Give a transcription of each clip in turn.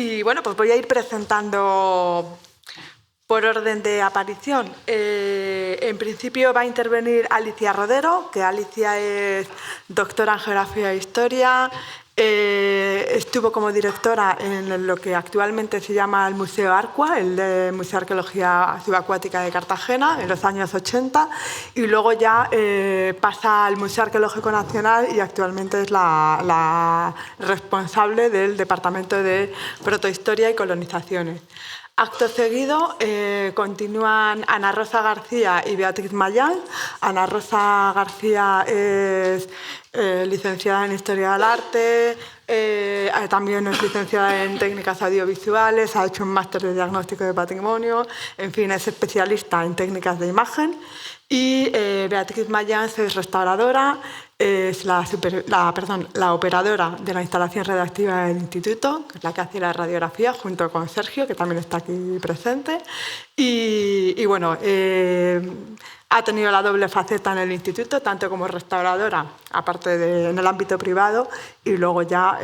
Y bueno, pues voy a ir presentando por orden de aparición. En principio va a intervenir Alicia Rodero, que Alicia es doctora en Geografía e Historia. Estuvo como directora en lo que actualmente se llama el Museo Arcua, el Museo de Arqueología Subacuática de Cartagena, en los años 80, y luego ya pasa al Museo Arqueológico Nacional y actualmente es la responsable del Departamento de Protohistoria y Colonizaciones. Acto seguido continúan Ana Rosa García y Beatriz Mayán. Ana Rosa García es licenciada en Historia del Arte, también es licenciada en Técnicas Audiovisuales, ha hecho un máster de Diagnóstico de Patrimonio, en fin, es especialista en técnicas de imagen. Y Beatriz Mayán es restauradora, es la operadora de la instalación redactiva del instituto, que es la que hace la radiografía, junto con Sergio, que también está aquí presente. Y bueno, ha tenido la doble faceta en el instituto, tanto como restauradora, aparte en el ámbito privado, y luego ya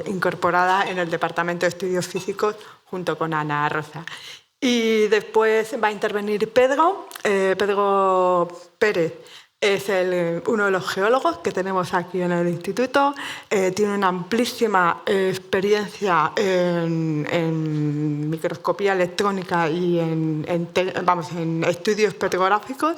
incorporada en el Departamento de Estudios Físicos, junto con Ana Rosa. Y después va a intervenir Pedro Pérez. Es uno de los geólogos que tenemos aquí en el instituto. Tiene una amplísima experiencia en microscopía electrónica y en estudios petrográficos.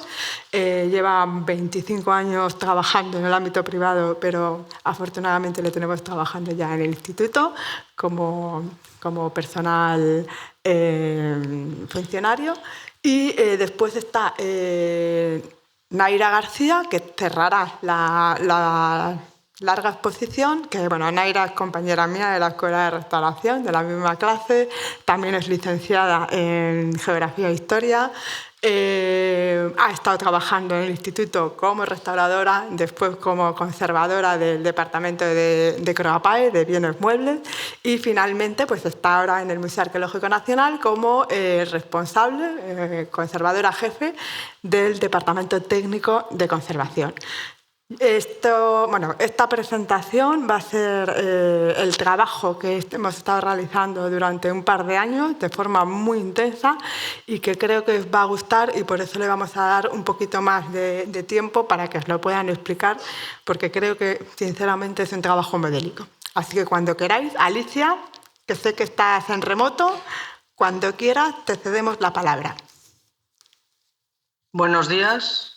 Lleva 25 años trabajando en el ámbito privado, pero afortunadamente le tenemos trabajando ya en el instituto como personal funcionario. Y después está Naira García, que cerrará la larga exposición, que bueno, Naira es compañera mía de la Escuela de Restauración, de la misma clase, también es licenciada en Geografía e Historia, ha estado trabajando en el instituto como restauradora, después como conservadora del Departamento de Croapae, de Bienes Muebles, y finalmente pues está ahora en el Museo Arqueológico Nacional como responsable, conservadora jefe del Departamento Técnico de Conservación. Esta presentación va a ser el trabajo que hemos estado realizando durante un par de años de forma muy intensa y que creo que os va a gustar, y por eso le vamos a dar un poquito más de tiempo para que os lo puedan explicar, porque creo que sinceramente es un trabajo modélico. Así que cuando queráis, Alicia, que sé que estás en remoto, cuando quieras te cedemos la palabra. Buenos días.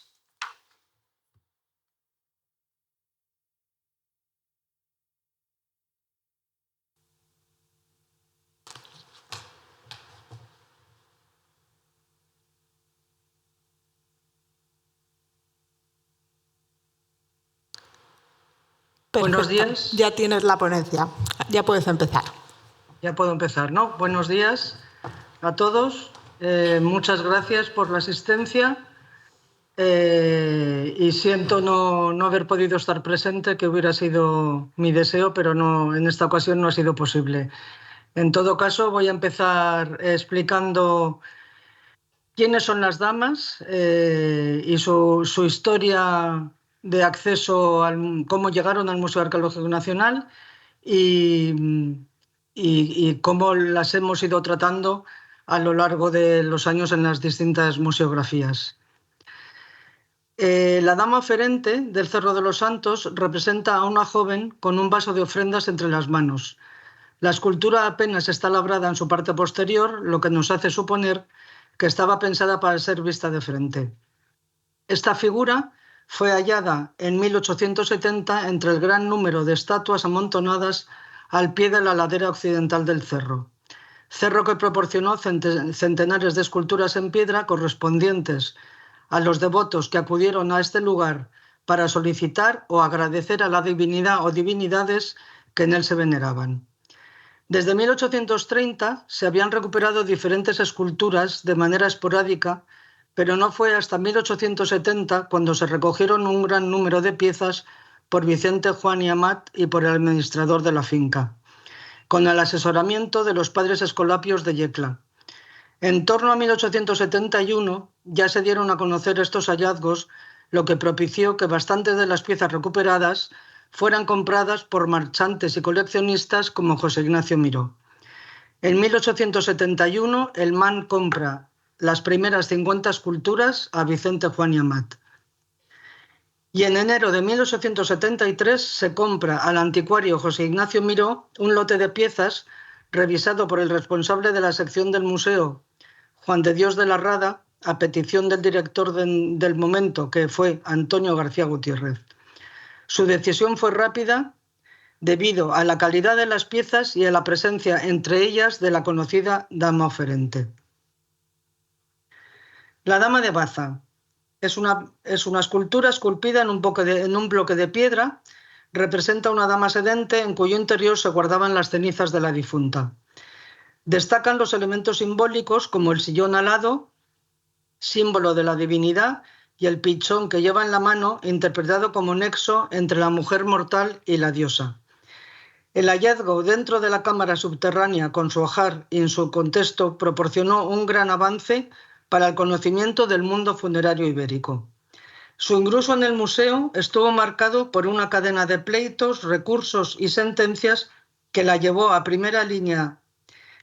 Perfecto. Buenos días. Ya tienes la ponencia, ya puedes empezar. Ya puedo empezar, ¿no? Buenos días a todos. Muchas gracias por la asistencia y siento no haber podido estar presente, que hubiera sido mi deseo, pero no, en esta ocasión no ha sido posible. En todo caso, voy a empezar explicando quiénes son las damas y su historia de acceso, cómo llegaron al Museo Arqueológico Nacional y cómo las hemos ido tratando a lo largo de los años en las distintas museografías. La dama oferente del Cerro de los Santos representa a una joven con un vaso de ofrendas entre las manos. La escultura apenas está labrada en su parte posterior, lo que nos hace suponer que estaba pensada para ser vista de frente. Esta figura fue hallada en 1870 entre el gran número de estatuas amontonadas al pie de la ladera occidental del cerro que proporcionó centenares de esculturas en piedra correspondientes a los devotos que acudieron a este lugar para solicitar o agradecer a la divinidad o divinidades que en él se veneraban. Desde 1830 se habían recuperado diferentes esculturas de manera esporádica, pero no fue hasta 1870 cuando se recogieron un gran número de piezas por Vicente Juan y Amat y por el administrador de la finca, con el asesoramiento de los padres escolapios de Yecla. En torno a 1871 ya se dieron a conocer estos hallazgos, lo que propició que bastantes de las piezas recuperadas fueran compradas por marchantes y coleccionistas como José Ignacio Miró. En 1871, el MAN compra las primeras 50 esculturas a Vicente Juan y Amat. Y en enero de 1873 se compra al anticuario José Ignacio Miró un lote de piezas revisado por el responsable de la sección del museo, Juan de Dios de la Rada, a petición del director del momento, que fue Antonio García Gutiérrez. Su decisión fue rápida debido a la calidad de las piezas y a la presencia entre ellas de la conocida dama oferente. La Dama de Baza es una escultura esculpida en un bloque de piedra. Representa una dama sedente en cuyo interior se guardaban las cenizas de la difunta. Destacan los elementos simbólicos como el sillón alado, símbolo de la divinidad, y el pichón que lleva en la mano, interpretado como nexo entre la mujer mortal y la diosa. El hallazgo dentro de la cámara subterránea con su ajar y en su contexto proporcionó un gran avance para el conocimiento del mundo funerario ibérico. Su ingreso en el museo estuvo marcado por una cadena de pleitos, recursos y sentencias que la llevó a primera línea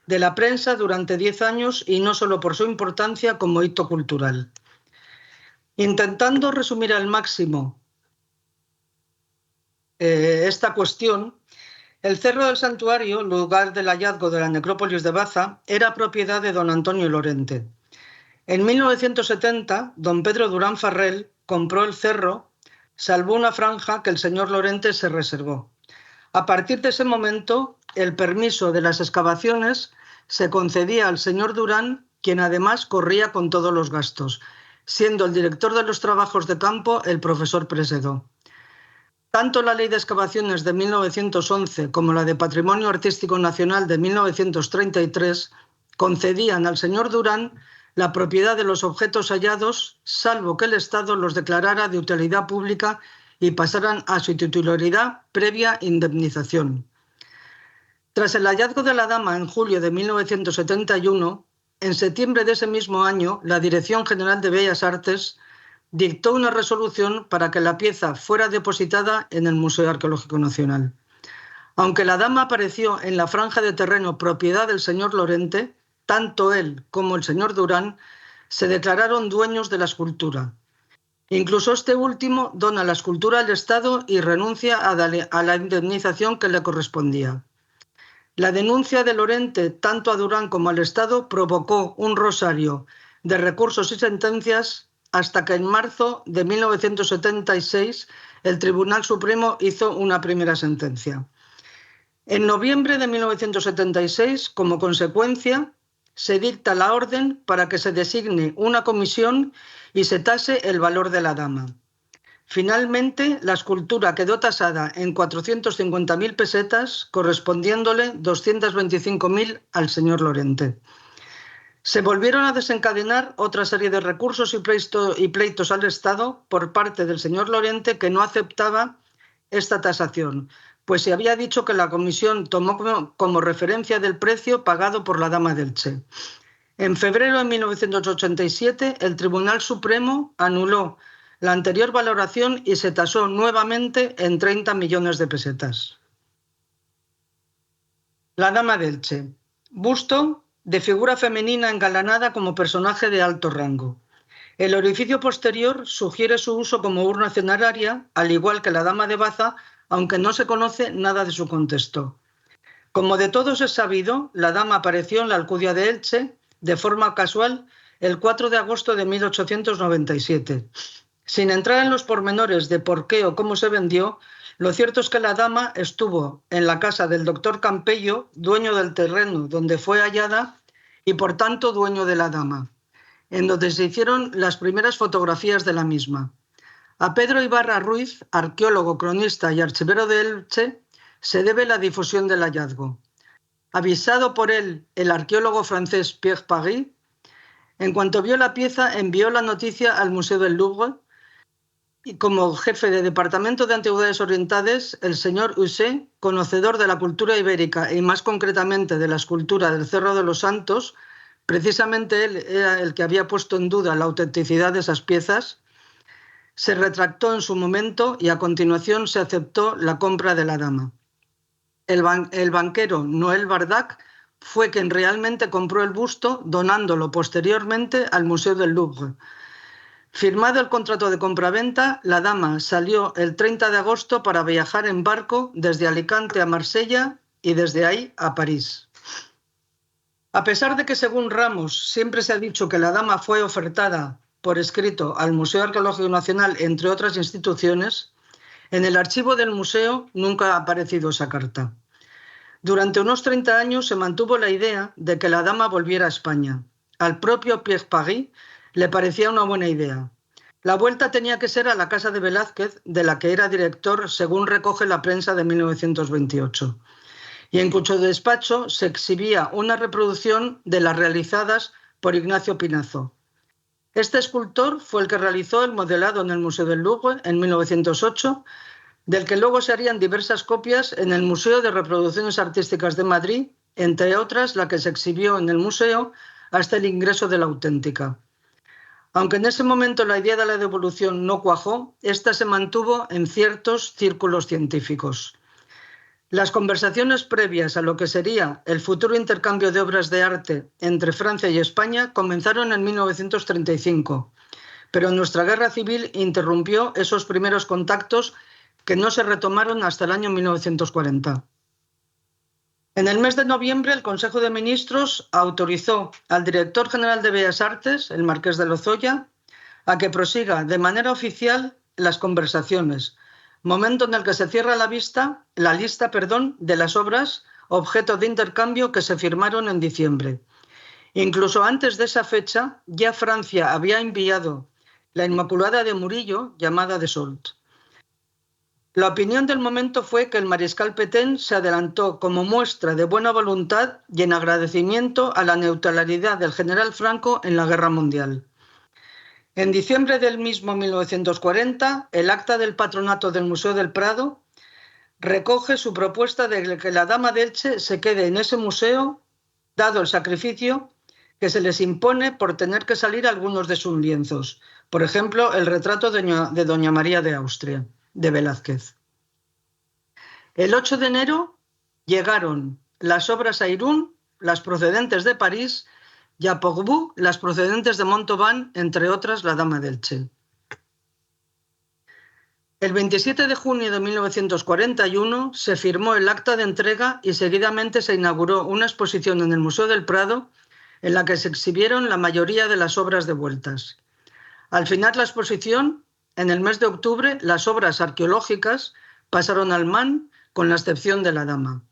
de la prensa durante 10 años, y no solo por su importancia como hito cultural. Intentando resumir al máximo esta cuestión, el Cerro del Santuario, lugar del hallazgo de la necrópolis de Baza, era propiedad de don Antonio Lorente. En 1970, don Pedro Durán Farrell compró el cerro, salvo una franja que el señor Lorente se reservó. A partir de ese momento, el permiso de las excavaciones se concedía al señor Durán, quien además corría con todos los gastos, siendo el director de los trabajos de campo el profesor Presedo. Tanto la Ley de Excavaciones de 1911 como la de Patrimonio Artístico Nacional de 1933 concedían al señor Durán la propiedad de los objetos hallados, salvo que el Estado los declarara de utilidad pública y pasaran a su titularidad previa indemnización. Tras el hallazgo de la dama en julio de 1971, en septiembre de ese mismo año, la Dirección General de Bellas Artes dictó una resolución para que la pieza fuera depositada en el Museo Arqueológico Nacional. Aunque la dama apareció en la franja de terreno propiedad del señor Lorente, tanto él como el señor Durán se declararon dueños de la escultura. Incluso este último dona la escultura al Estado y renuncia a la indemnización que le correspondía. La denuncia de Lorente, tanto a Durán como al Estado, provocó un rosario de recursos y sentencias hasta que en marzo de 1976 el Tribunal Supremo hizo una primera sentencia. En noviembre de 1976, como consecuencia, se dicta la orden para que se designe una comisión y se tase el valor de la dama. Finalmente, la escultura quedó tasada en 450.000 pesetas, correspondiéndole 225.000 al señor Lorente. Se volvieron a desencadenar otra serie de recursos y pleitos al Estado por parte del señor Lorente, que no aceptaba esta tasación, pues se había dicho que la comisión tomó como referencia del precio pagado por la dama de Elche. En febrero de 1987, el Tribunal Supremo anuló la anterior valoración y se tasó nuevamente en 30 millones de pesetas. La dama de Elche. Busto de figura femenina engalanada como personaje de alto rango. El orificio posterior sugiere su uso como urna funeraria, al igual que la dama de Baza, aunque no se conoce nada de su contexto. Como de todos es sabido, la dama apareció en la Alcudia de Elche de forma casual el 4 de agosto de 1897. Sin entrar en los pormenores de por qué o cómo se vendió, lo cierto es que la dama estuvo en la casa del doctor Campello, dueño del terreno donde fue hallada y por tanto dueño de la dama, en donde se hicieron las primeras fotografías de la misma. A Pedro Ibarra Ruiz, arqueólogo, cronista y archivero de Elche, se debe la difusión del hallazgo. Avisado por él, el arqueólogo francés Pierre Paris, en cuanto vio la pieza, envió la noticia al Museo del Louvre, y como jefe de Departamento de Antigüedades Orientales, el señor Husset, conocedor de la cultura ibérica y más concretamente de la escultura del Cerro de los Santos, precisamente él era el que había puesto en duda la autenticidad de esas piezas, se retractó en su momento y a continuación se aceptó la compra de la dama. El banquero Noel Bardac fue quien realmente compró el busto, donándolo posteriormente al Museo del Louvre. Firmado el contrato de compraventa, la dama salió el 30 de agosto para viajar en barco desde Alicante a Marsella y desde ahí a París. A pesar de que, según Ramos, siempre se ha dicho que la dama fue ofertada por escrito al Museo Arqueológico Nacional, entre otras instituciones, en el archivo del museo nunca ha aparecido esa carta. Durante unos 30 años se mantuvo la idea de que la dama volviera a España. Al propio Pierre Paris le parecía una buena idea. La vuelta tenía que ser a la casa de Velázquez, de la que era director, según recoge la prensa de 1928, y en cuyo despacho se exhibía una reproducción de las realizadas por Ignacio Pinazo. Este escultor fue el que realizó el modelado en el Museo del Louvre en 1908, del que luego se harían diversas copias en el Museo de Reproducciones Artísticas de Madrid, entre otras la que se exhibió en el museo hasta el ingreso de la auténtica. Aunque en ese momento la idea de la devolución no cuajó, esta se mantuvo en ciertos círculos científicos. Las conversaciones previas a lo que sería el futuro intercambio de obras de arte entre Francia y España comenzaron en 1935, pero nuestra guerra civil interrumpió esos primeros contactos que no se retomaron hasta el año 1940. En el mes de noviembre, el Consejo de Ministros autorizó al director general de Bellas Artes, el marqués de Lozoya, a que prosiga de manera oficial las conversaciones, momento en el que se cierra la lista de las obras objeto de intercambio que se firmaron en diciembre. Incluso antes de esa fecha, ya Francia había enviado la Inmaculada de Murillo, llamada de Soult. La opinión del momento fue que el mariscal Pétain se adelantó como muestra de buena voluntad y en agradecimiento a la neutralidad del general Franco en la Guerra Mundial. En diciembre del mismo 1940, el acta del patronato del Museo del Prado recoge su propuesta de que la Dama de Elche se quede en ese museo, dado el sacrificio que se les impone por tener que salir algunos de sus lienzos, por ejemplo, el retrato de Doña María de Austria, de Velázquez. El 8 de enero llegaron las obras a Irún, las procedentes de París, y a Portbou, las procedentes de Montauban, entre otras la Dama de Elche. El 27 de junio de 1941 se firmó el acta de entrega y seguidamente se inauguró una exposición en el Museo del Prado en la que se exhibieron la mayoría de las obras devueltas. Al final la exposición, en el mes de octubre, las obras arqueológicas pasaron al MAN, con la excepción de la dama.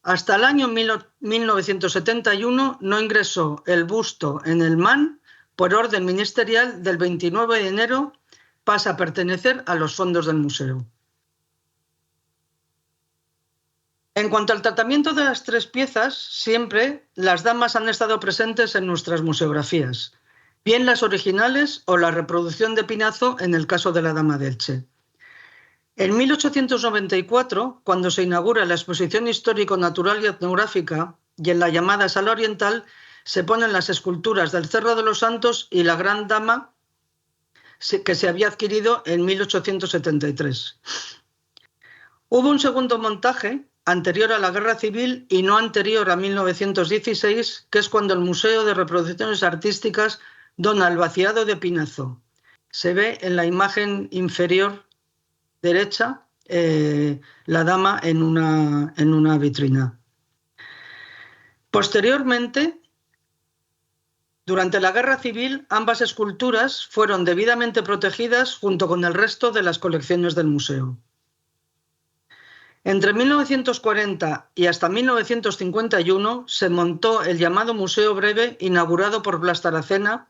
Hasta el año 1971 no ingresó el busto en el MAN. Por orden ministerial del 29 de enero pasa a pertenecer a los fondos del museo. En cuanto al tratamiento de las tres piezas, siempre las damas han estado presentes en nuestras museografías, bien las originales o la reproducción de Pinazo en el caso de la Dama de Elche. En 1894, cuando se inaugura la exposición histórico-natural y etnográfica, y en la llamada Sala Oriental, se ponen las esculturas del Cerro de los Santos y la Gran Dama, que se había adquirido en 1873. Hubo un segundo montaje, anterior a la Guerra Civil y no anterior a 1916, que es cuando el Museo de Reproducciones Artísticas dona el vaciado de Pinazo. Se ve en la imagen inferior derecha la dama en una vitrina. Posteriormente, durante la Guerra Civil, ambas esculturas fueron debidamente protegidas junto con el resto de las colecciones del museo. Entre 1940 y hasta 1951 se montó el llamado Museo Breve, inaugurado por Blas Taracena,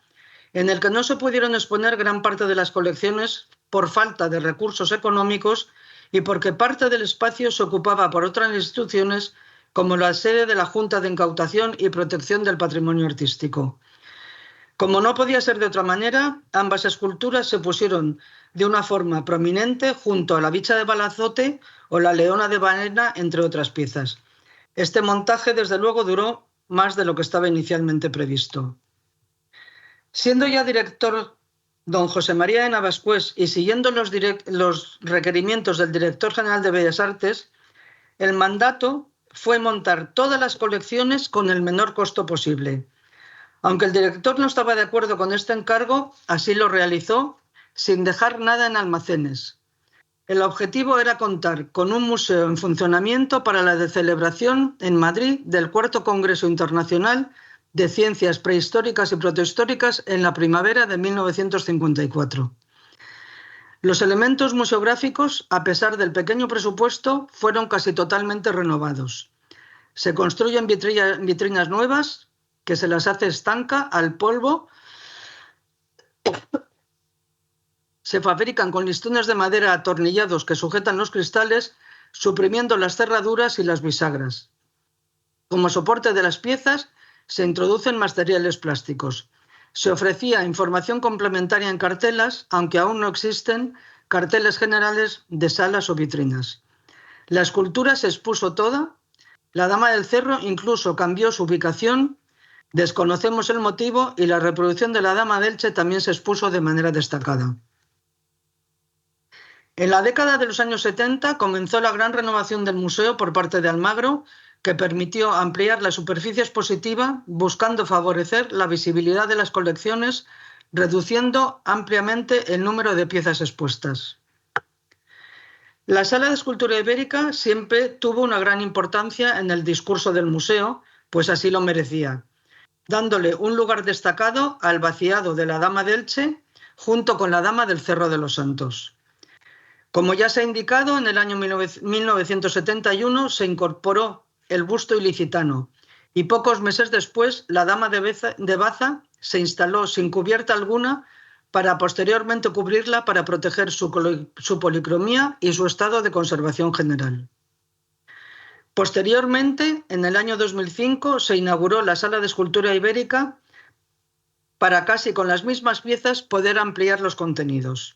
en el que no se pudieron exponer gran parte de las colecciones por falta de recursos económicos y porque parte del espacio se ocupaba por otras instituciones, como la sede de la Junta de Incautación y Protección del Patrimonio Artístico. Como no podía ser de otra manera, ambas esculturas se pusieron de una forma prominente junto a la Bicha de Balazote o la Leona de Baena, entre otras piezas. Este montaje, desde luego, duró más de lo que estaba inicialmente previsto. Siendo ya director don José María de Navascués y siguiendo los requerimientos del director general de Bellas Artes, el mandato fue montar todas las colecciones con el menor costo posible. Aunque el director no estaba de acuerdo con este encargo, así lo realizó, sin dejar nada en almacenes. El objetivo era contar con un museo en funcionamiento para la celebración en Madrid del IV Congreso Internacional de Ciencias Prehistóricas y Protohistóricas en la primavera de 1954. Los elementos museográficos, a pesar del pequeño presupuesto, fueron casi totalmente renovados. Se construyen vitrinas nuevas, que se las hace estanca al polvo. Se fabrican con listones de madera atornillados que sujetan los cristales, suprimiendo las cerraduras y las bisagras. Como soporte de las piezas, se introducen materiales plásticos. Se ofrecía información complementaria en cartelas, aunque aún no existen carteles generales de salas o vitrinas. La escultura se expuso toda. La Dama del Cerro incluso cambió su ubicación. Desconocemos el motivo y la reproducción de la Dama de Elche también se expuso de manera destacada. En la década de los años 70 comenzó la gran renovación del museo por parte de Almagro, que permitió ampliar la superficie expositiva, buscando favorecer la visibilidad de las colecciones, reduciendo ampliamente el número de piezas expuestas. La Sala de Escultura Ibérica siempre tuvo una gran importancia en el discurso del museo, pues así lo merecía, dándole un lugar destacado al vaciado de la Dama de Elche junto con la Dama del Cerro de los Santos. Como ya se ha indicado, en el año 1971 se incorporó el busto ilicitano y pocos meses después la Dama de Baza se instaló sin cubierta alguna para posteriormente cubrirla para proteger su policromía y su estado de conservación general. Posteriormente, en el año 2005, se inauguró la Sala de Escultura Ibérica para casi con las mismas piezas poder ampliar los contenidos.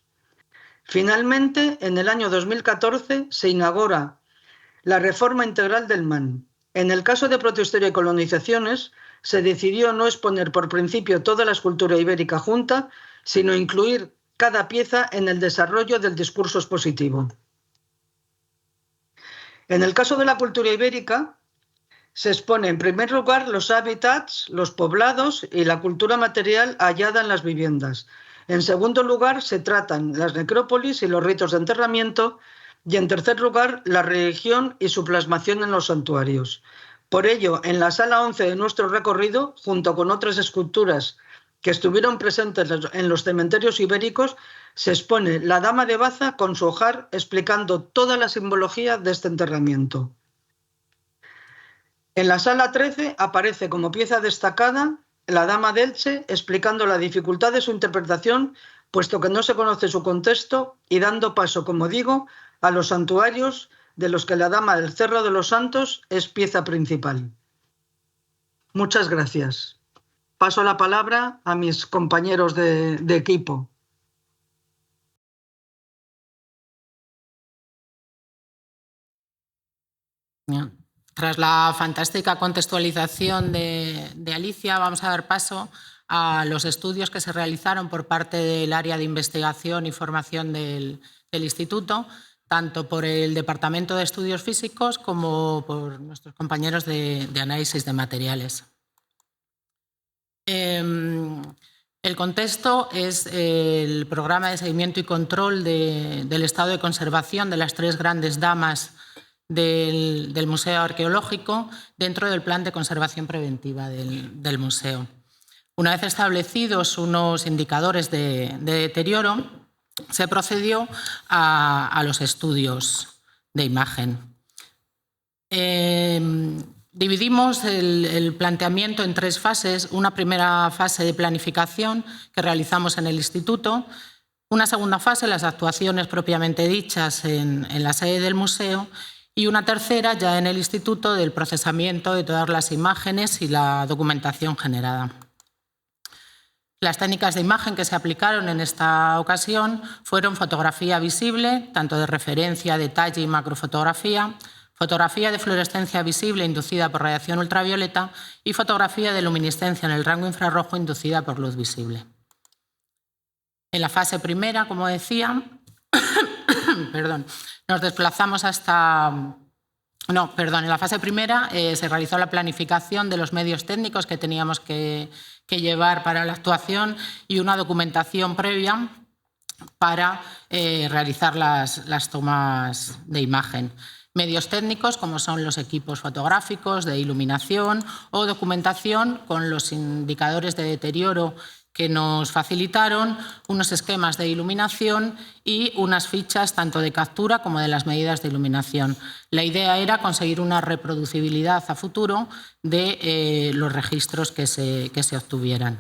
Finalmente, en el año 2014 se inaugura la reforma integral del MAN. En el caso de Protohistoria y Colonizaciones, se decidió no exponer por principio toda la escultura ibérica junta, sino incluir cada pieza en el desarrollo del discurso expositivo. En el caso de la cultura ibérica, se expone en primer lugar los hábitats, los poblados y la cultura material hallada en las viviendas. En segundo lugar, se tratan las necrópolis y los ritos de enterramiento. Y en tercer lugar, la religión y su plasmación en los santuarios. Por ello, en la sala 11 de nuestro recorrido, junto con otras esculturas que estuvieron presentes en los cementerios ibéricos, se expone la Dama de Baza con su ojar explicando toda la simbología de este enterramiento. En la sala 13 aparece como pieza destacada la Dama de Elche explicando la dificultad de su interpretación, puesto que no se conoce su contexto, y dando paso, como digo, a los santuarios de los que la Dama del Cerro de los Santos es pieza principal. Muchas gracias. Paso la palabra a mis compañeros de equipo. Tras la fantástica contextualización de Alicia, vamos a dar paso a los estudios que se realizaron por parte del área de investigación y formación del Instituto, tanto por el Departamento de Estudios Físicos como por nuestros compañeros de análisis de materiales. El contexto es el programa de seguimiento y control del estado de conservación de las tres grandes damas del Museo Arqueológico dentro del plan de conservación preventiva del museo. Una vez establecidos unos indicadores de deterioro, se procedió a los estudios de imagen. Dividimos el planteamiento en tres fases. Una primera fase de planificación que realizamos en el instituto, una segunda fase, las actuaciones propiamente dichas en la sede del museo, y una tercera ya en el instituto del procesamiento de todas las imágenes y la documentación generada. Las técnicas de imagen que se aplicaron en esta ocasión fueron fotografía visible, tanto de referencia, detalle y macrofotografía, fotografía de fluorescencia visible inducida por radiación ultravioleta y fotografía de luminiscencia en el rango infrarrojo inducida por luz visible. En la fase primera, como decía, nos desplazamos hasta No, perdón, en la fase primera se realizó la planificación de los medios técnicos que teníamos que llevar para la actuación y una documentación previa para realizar las tomas de imagen. Medios técnicos como son los equipos fotográficos, de iluminación o documentación con los indicadores de deterioro que nos facilitaron, unos esquemas de iluminación y unas fichas tanto de captura como de las medidas de iluminación. La idea era conseguir una reproducibilidad a futuro de los registros que se obtuvieran.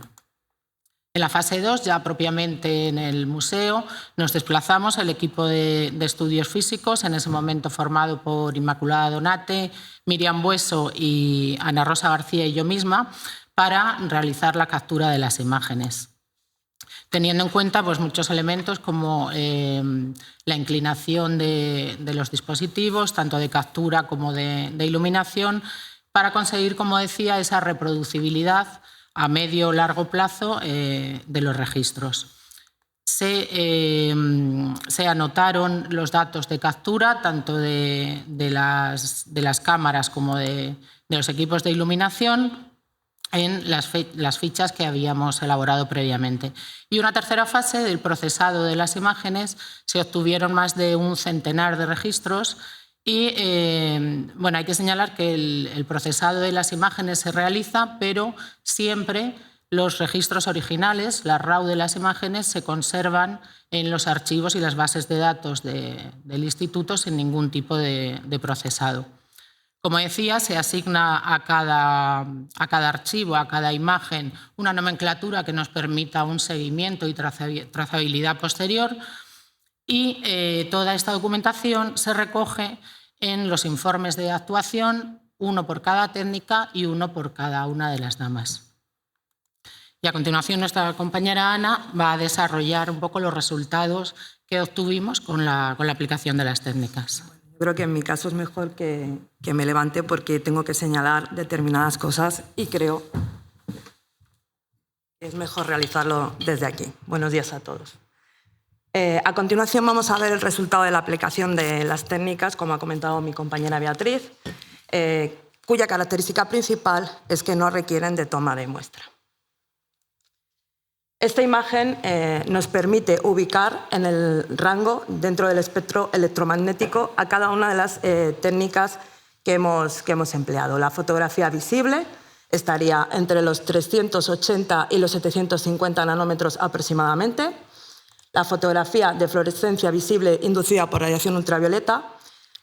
En la fase 2, ya propiamente en el museo, nos desplazamos el equipo de estudios físicos, en ese momento formado por Inmaculada Donate, Miriam Bueso y Ana Rosa García y yo misma, para realizar la captura de las imágenes, teniendo en cuenta pues, muchos elementos como la inclinación de los dispositivos, tanto de captura como de iluminación, para conseguir, como decía, esa reproducibilidad a medio o largo plazo de los registros. Se anotaron los datos de captura, tanto de las cámaras como de los equipos de iluminación, en las fichas que habíamos elaborado previamente. Y una tercera fase del procesado de las imágenes, se obtuvieron más de un centenar de registros y bueno, hay que señalar que el procesado de las imágenes se realiza, pero siempre los registros originales, la RAW de las imágenes, se conservan en los archivos y las bases de datos del instituto sin ningún tipo de procesado. Como decía, se asigna a cada archivo, a cada imagen, una nomenclatura que nos permita un seguimiento y trazabilidad posterior y toda esta documentación se recoge en los informes de actuación, uno por cada técnica y uno por cada una de las damas. Y a continuación nuestra compañera Ana va a desarrollar un poco los resultados que obtuvimos con la aplicación de las técnicas. Creo que en mi caso es mejor que me levante porque tengo que señalar determinadas cosas y creo que es mejor realizarlo desde aquí. Buenos días a todos. A continuación vamos a ver el resultado de la aplicación de las técnicas, como ha comentado mi compañera Beatriz, cuya característica principal es que no requieren de toma de muestra. Esta imagen nos permite ubicar en el rango, dentro del espectro electromagnético, a cada una de las técnicas que hemos empleado. La fotografía visible estaría entre los 380 y los 750 nanómetros aproximadamente. La fotografía de fluorescencia visible inducida por radiación ultravioleta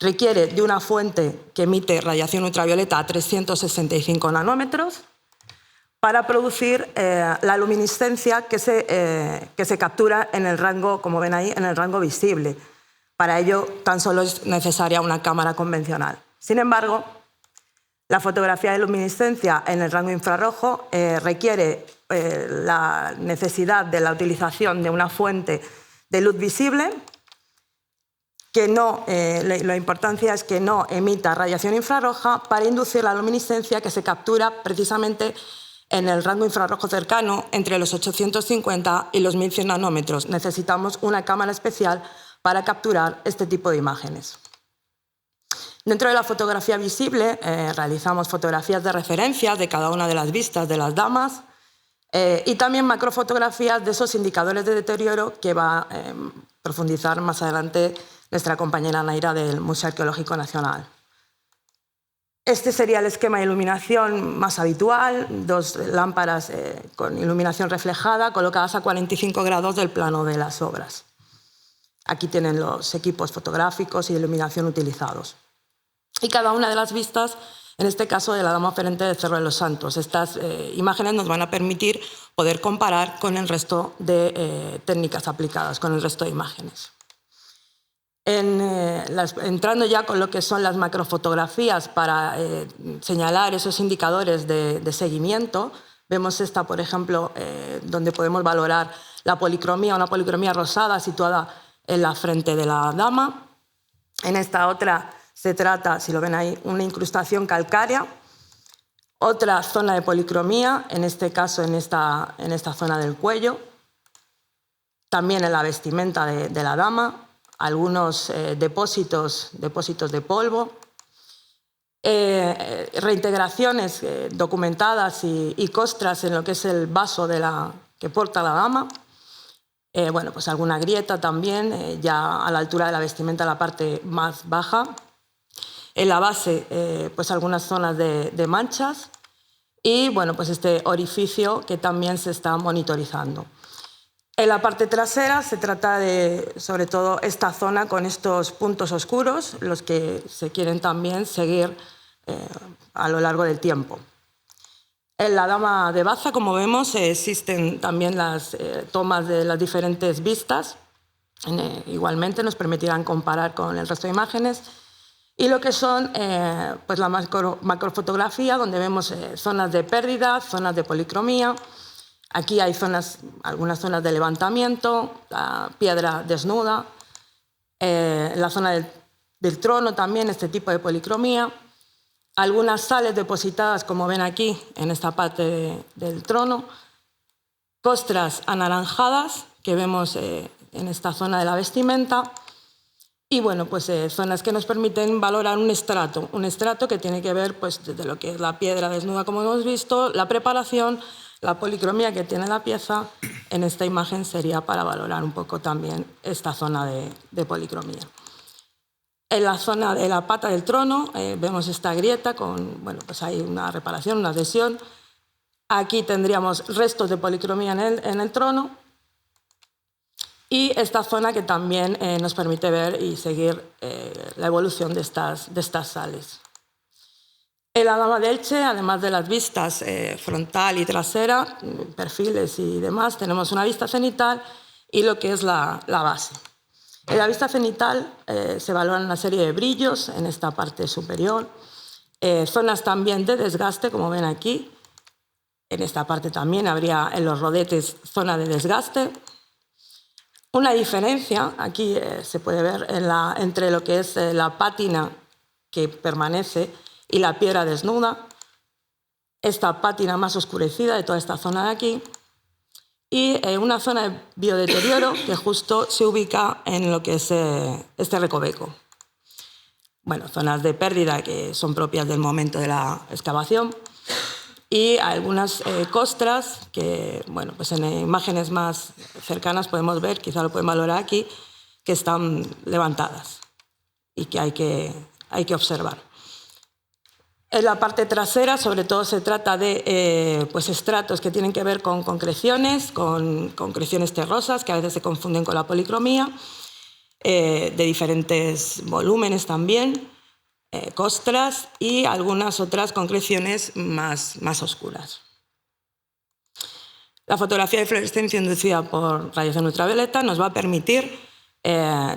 requiere de una fuente que emite radiación ultravioleta a 365 nanómetros. Para producir la luminiscencia que se captura en el rango, como ven ahí, en el rango visible. Para ello, tan solo es necesaria una cámara convencional. Sin embargo, la fotografía de luminiscencia en el rango infrarrojo requiere la necesidad de la utilización de una fuente de luz visible, que la importancia es que no emita radiación infrarroja para inducir la luminiscencia que se captura precisamente en el rango infrarrojo cercano, entre los 850 y los 1100 nanómetros. Necesitamos una cámara especial para capturar este tipo de imágenes. Dentro de la fotografía visible realizamos fotografías de referencia de cada una de las vistas de las damas y también macrofotografías de esos indicadores de deterioro que va a profundizar más adelante nuestra compañera Naira del Museo Arqueológico Nacional. Este sería el esquema de iluminación más habitual, dos lámparas con iluminación reflejada colocadas a 45 grados del plano de las obras. Aquí tienen los equipos fotográficos y de iluminación utilizados. Y cada una de las vistas, en este caso de la Dama Oferente del Cerro de los Santos. Estas imágenes nos van a permitir poder comparar con el resto de técnicas aplicadas, con el resto de imágenes. Entrando ya con lo que son las macrofotografías para señalar esos indicadores de seguimiento, vemos esta, por ejemplo, donde podemos valorar la policromía, una policromía rosada situada en la frente de la dama. En esta otra se trata, si lo ven ahí, una incrustación calcárea. Otra zona de policromía, en este caso en esta zona del cuello. También en la vestimenta de la dama. Algunos depósitos de polvo. Reintegraciones documentadas y costras en lo que es el vaso que porta la dama. Bueno, pues alguna grieta también, ya a la altura de la vestimenta, la parte más baja. En la base, pues algunas zonas de manchas. Y bueno, pues este orificio que también se está monitorizando. En la parte trasera se trata de, sobre todo, esta zona con estos puntos oscuros, los que se quieren también seguir a lo largo del tiempo. En la dama de Baza, como vemos, existen también las tomas de las diferentes vistas. Igualmente nos permitirán comparar con el resto de imágenes. Y lo que son pues la macrofotografía, donde vemos zonas de pérdida, zonas de policromía. Aquí hay algunas zonas de levantamiento, la piedra desnuda, la zona del trono también, este tipo de policromía. Algunas sales depositadas, como ven aquí, en esta parte del trono. Costras anaranjadas, que vemos en esta zona de la vestimenta. Y bueno, pues zonas que nos permiten valorar un estrato que tiene que ver pues, desde lo que es la piedra desnuda, como hemos visto, la preparación, la policromía que tiene la pieza. En esta imagen sería para valorar un poco también esta zona de policromía. En la zona de la pata del trono vemos esta grieta con, bueno, pues hay una reparación, una adhesión. Aquí tendríamos restos de policromía en el trono. Y esta zona que también nos permite ver y seguir la evolución de estas sales. En la dama de Elche, además de las vistas frontal y trasera, perfiles y demás, tenemos una vista cenital y lo que es la base. En la vista cenital se valoran una serie de brillos en esta parte superior, zonas también de desgaste, como ven aquí. En esta parte también habría en los rodetes zona de desgaste. Una diferencia, aquí se puede ver entre lo que es la pátina que permanece y la piedra desnuda, esta pátina más oscurecida de toda esta zona de aquí, y una zona de biodeterioro que justo se ubica en lo que es este recoveco. Bueno, zonas de pérdida que son propias del momento de la excavación, y algunas costras que, bueno, pues en imágenes más cercanas podemos ver, quizá lo pueden valorar aquí, que están levantadas y que hay que observar. En la parte trasera, sobre todo, se trata de pues estratos que tienen que ver con concreciones terrosas, que a veces se confunden con la policromía, de diferentes volúmenes también, costras y algunas otras concreciones más oscuras. La fotografía de fluorescencia inducida por radiación ultravioleta nos va a permitir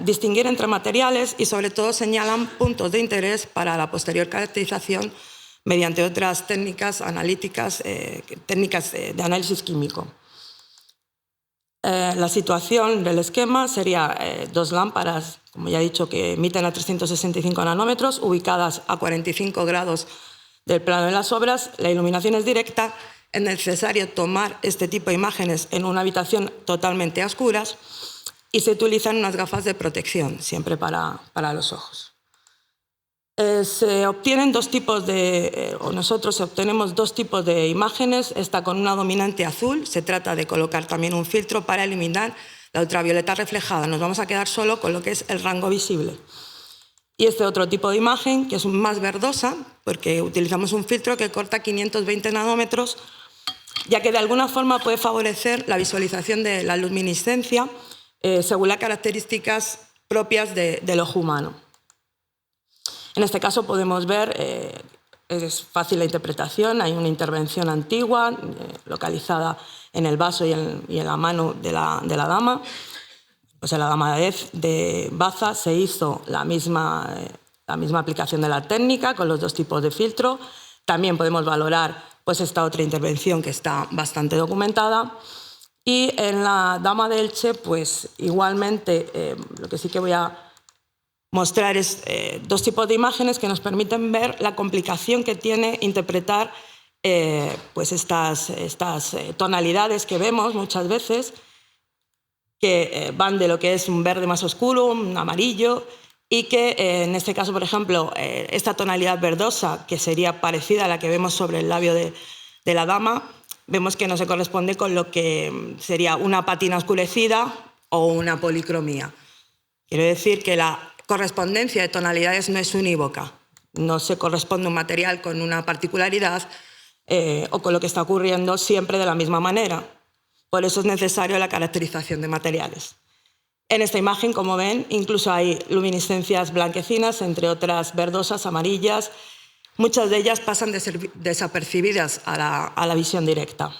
distinguir entre materiales y sobre todo señalan puntos de interés para la posterior caracterización mediante otras técnicas analíticas, técnicas de análisis químico. La situación del esquema sería dos lámparas, como ya he dicho, que emiten a 365 nanómetros, ubicadas a 45 grados del plano de las obras. La iluminación es directa. Es necesario tomar este tipo de imágenes en una habitación totalmente a oscuras y se utilizan unas gafas de protección, siempre para los ojos. Se obtienen nosotros obtenemos dos tipos de imágenes. Esta con una dominante azul, se trata de colocar también un filtro para eliminar la ultravioleta reflejada. Nos vamos a quedar solo con lo que es el rango visible. Y este otro tipo de imagen, que es más verdosa, porque utilizamos un filtro que corta 520 nanómetros, ya que de alguna forma puede favorecer la visualización de la luminiscencia según las características propias del ojo humano. En este caso podemos ver, es fácil la interpretación, hay una intervención antigua localizada en el vaso y en la mano de la dama. Pues en la dama de Baza se hizo la misma aplicación de la técnica con los dos tipos de filtro. También podemos valorar pues, esta otra intervención que está bastante documentada. Y en la dama de Elche, pues igualmente, lo que sí que voy a mostrar es dos tipos de imágenes que nos permiten ver la complicación que tiene interpretar pues estas tonalidades que vemos muchas veces, que van de lo que es un verde más oscuro, un amarillo, y que en este caso, por ejemplo, esta tonalidad verdosa, que sería parecida a la que vemos sobre el labio de la dama, vemos que no se corresponde con lo que sería una pátina oscurecida o una policromía. Quiero decir que la correspondencia de tonalidades no es unívoca, no se corresponde un material con una particularidad o con lo que está ocurriendo siempre de la misma manera. Por eso es necesaria la caracterización de materiales. En esta imagen, como ven, incluso hay luminiscencias blanquecinas, entre otras verdosas, amarillas. Muchas de ellas pasan desapercibidas a la visión directa.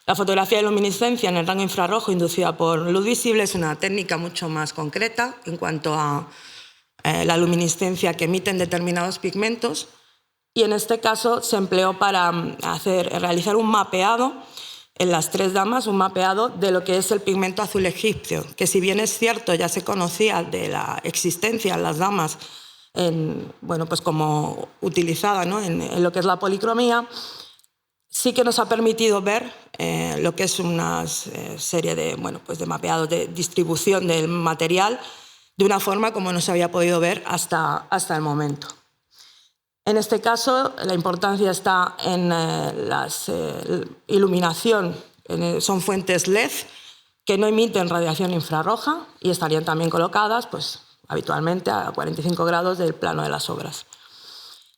La fotografía de luminiscencia en el rango infrarrojo inducida por luz visible es una técnica mucho más concreta en cuanto a la luminiscencia que emiten determinados pigmentos, y en este caso se empleó para realizar un mapeado en las tres damas, un mapeado de lo que es el pigmento azul egipcio, que si bien es cierto ya se conocía de la existencia en las damas pues como utilizada, ¿no?, en lo que es la policromía, sí que nos ha permitido ver lo que es una serie de, pues de mapeados de distribución del material de una forma como no se había podido ver hasta el momento. En este caso, la importancia está en la iluminación. Son fuentes LED que no emiten radiación infrarroja y estarían también colocadas pues, habitualmente a 45 grados del plano de las obras.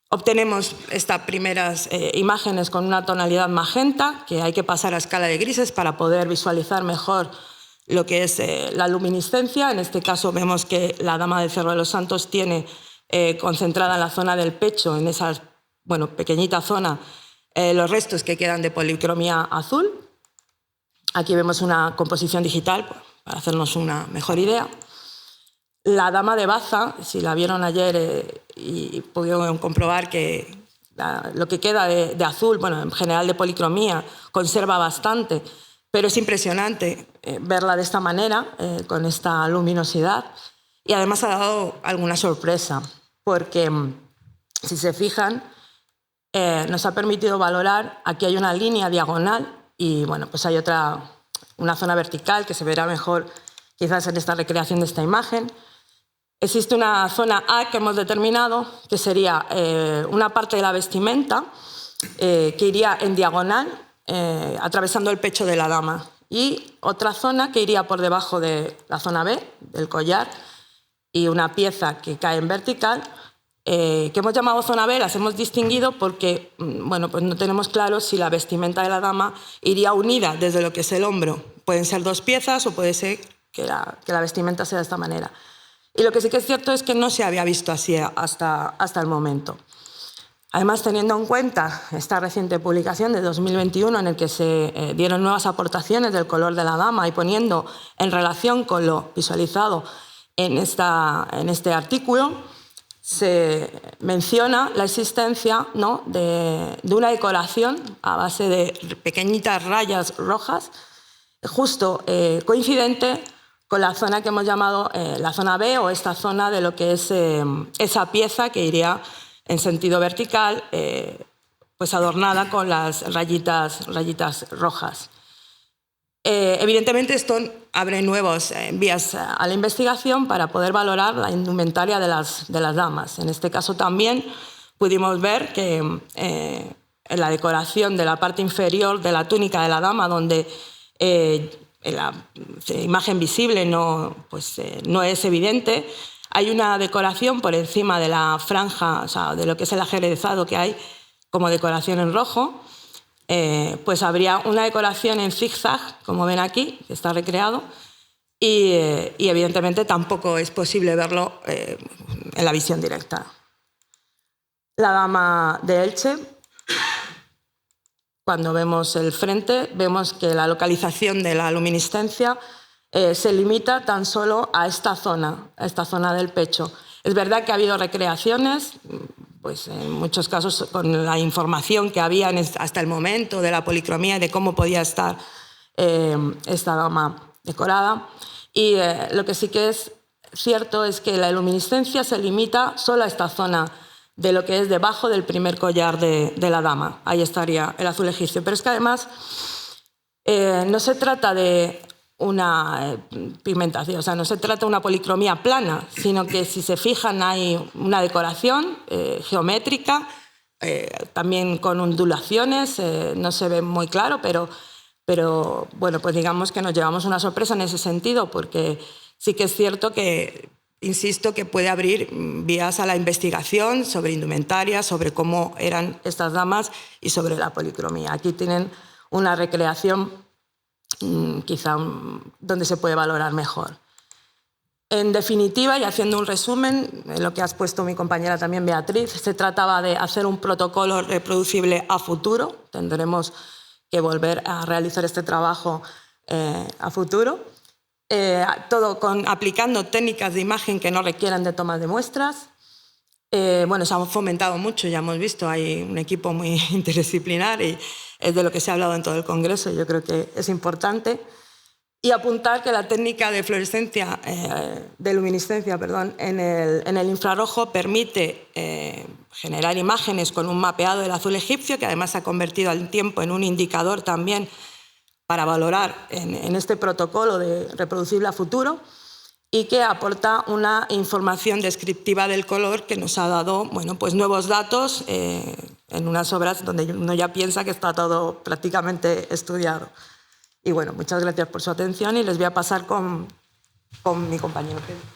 Obtenemos estas primeras imágenes con una tonalidad magenta, que hay que pasar a escala de grises para poder visualizar mejor lo que es la luminiscencia. En este caso vemos que la Dama del Cerro de los Santos tiene concentrada en la zona del pecho, en esa pequeñita zona, los restos que quedan de policromía azul. Aquí vemos una composición digital para hacernos una mejor idea. La Dama de Baza, si la vieron ayer y pudieron comprobar que lo que queda de azul, en general de policromía, conserva bastante, pero es impresionante verla de esta manera, con esta luminosidad. Y además ha dado alguna sorpresa, porque si se fijan, nos ha permitido valorar, aquí hay una línea diagonal y pues hay una zona vertical que se verá mejor quizás en esta recreación de esta imagen. Existe una zona A que hemos determinado, que sería una parte de la vestimenta que iría en diagonal, atravesando el pecho de la dama, y otra zona que iría por debajo de la zona B, del collar, y una pieza que cae en vertical, que hemos llamado zona B. Las hemos distinguido porque pues no tenemos claro si la vestimenta de la dama iría unida desde lo que es el hombro. Pueden ser dos piezas o puede ser que la vestimenta sea de esta manera. Y lo que sí que es cierto es que no se había visto así hasta el momento. Además, teniendo en cuenta esta reciente publicación de 2021 en el que se dieron nuevas aportaciones del color de la dama y poniendo en relación con lo visualizado en este artículo, se menciona la existencia, ¿no?, de una decoración a base de pequeñitas rayas rojas, justo coincidente con la zona que hemos llamado la zona B, o esta zona de lo que es esa pieza que iría en sentido vertical, pues adornada con las rayitas rojas. Evidentemente esto abre nuevas vías a la investigación para poder valorar la indumentaria de las damas. En este caso también pudimos ver que en la decoración de la parte inferior de la túnica de la dama, donde la imagen visible no es evidente, hay una decoración por encima de la franja, o sea, de lo que es el ajerezado que hay como decoración en rojo. Pues habría una decoración en zigzag, como ven aquí, que está recreado, y evidentemente tampoco es posible verlo en la visión directa. La Dama de Elche, cuando vemos el frente, vemos que la localización de la luminiscencia se limita tan solo a esta zona del pecho. Es verdad que ha habido recreaciones, pues en muchos casos con la información que había hasta el momento de la policromía y de cómo podía estar esta dama decorada. Y lo que sí que es cierto es que la luminiscencia se limita solo a esta zona de lo que es debajo del primer collar de la dama. Ahí estaría el azul egipcio. Pero es que además no se trata de una pigmentación. O sea, no se trata de una policromía plana, sino que si se fijan hay una decoración geométrica, también con ondulaciones, no se ve muy claro, pero bueno, pues digamos que nos llevamos una sorpresa en ese sentido, porque sí que es cierto que, insisto, que puede abrir vías a la investigación sobre indumentaria, sobre cómo eran estas damas y sobre la policromía. Aquí tienen una recreación quizá donde se puede valorar mejor. En definitiva, y haciendo un resumen, lo que has puesto mi compañera también Beatriz, se trataba de hacer un protocolo reproducible a futuro. Tendremos que volver a realizar este trabajo a futuro. Todo aplicando técnicas de imagen que no requieran de tomas de muestras. Bueno, se ha fomentado mucho, ya hemos visto, hay un equipo muy interdisciplinar y es de lo que se ha hablado en todo el Congreso, yo creo que es importante. Y apuntar que la técnica de fluorescencia, de luminiscencia, perdón, en el infrarrojo permite generar imágenes con un mapeado del azul egipcio, que además se ha convertido al tiempo en un indicador también para valorar en este protocolo de reproducible a futuro, y que aporta una información descriptiva del color que nos ha dado, bueno, pues nuevos datos en unas obras donde uno ya piensa que está todo prácticamente estudiado. Y bueno, muchas gracias por su atención y les voy a pasar con mi compañero Pedro.